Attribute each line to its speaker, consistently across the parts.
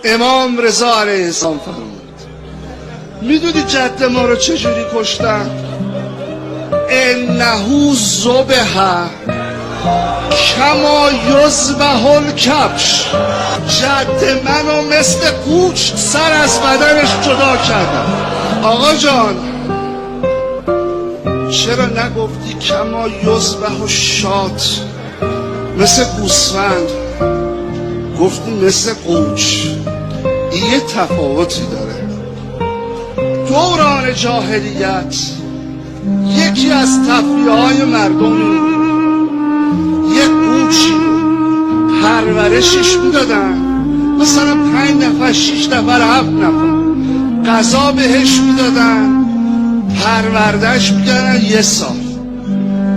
Speaker 1: امام رضا علیه السلام فرمود میدونی جد ما رو چجوری کشتن؟ انه ذبح کما یذبح الکبش. جد منو مثل قوچ سر از بدنش جدا کردن. آقا جان چرا نگفتی کما یذبح الشات، مثل گوسفند؟ گفتی مثل قوچ. این یه تفاوتی داره. دوران جاهلیت یکی از تفریح‌های مردمی یک قوچی رو پرورشش میدادن، مثلا 5 نفر 6 نفر 7 نفر غذا بهش میدادن، پروردهش میکردن 1 سال.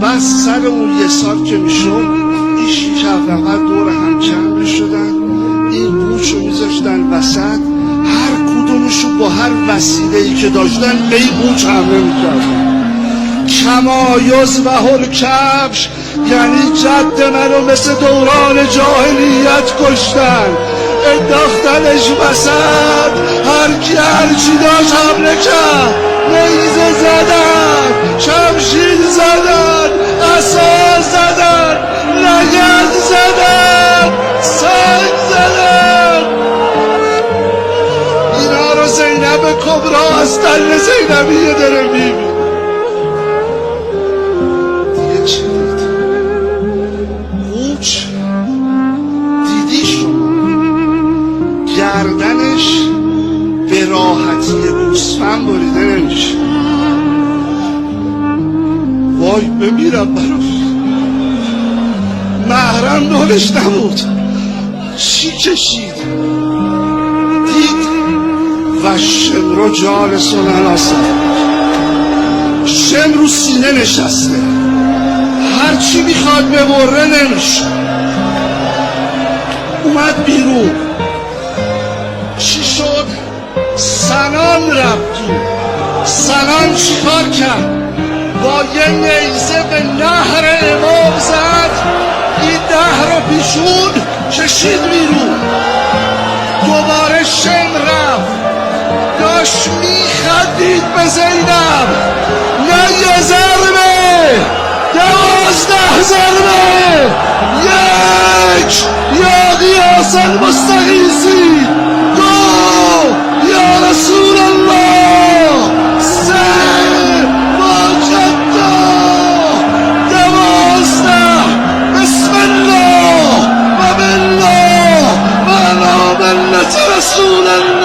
Speaker 1: بس سر اون 1 سال که میشد این 6 نفر دور هم جمع میشدن، این قوچ رو میذاشتن وسط، هر کدومشو با هر وسیله‌ای که داشتن به این قوچ حمله میکردن. کما یذبح الکبش یعنی جد منو مثل دوران جاهلیت کشتن، انداختنش وسط، هر کی هرچی داشت حمله کرد. نیزه زدن، شمشیر زدن، عصا زدن، لگد زدن، سنگ زدن. اینا رو زینب کبرا از تل زینبیه داره میبین. دیگه چی دید؟ قوچ دیدی شما گردنش به راحتی گوسفند بریده نمیشه. وای بمیرم براش. محرم دورش نبود، چی کشید؟ دید و شمر جالسون علی صدر، شمر رو سینه نشسته، هرچی میخواد ببره نمیشه. اومد بیرون. چی شد؟ سنان رفت تو. سنان چی کار کرد؟ با یه نیزه به نهر امام زد، این نهر رو پیشون کشید بیرون. دوباره شم رفت، داشت میخندید به زینب. نه 1 ضربه، 12 ضربه، 1 یا غیاث المستغیثین، 2 یا رسول الله، 3 ماجدا، 12 بسم الله و بالله و علی ملت رسول الله.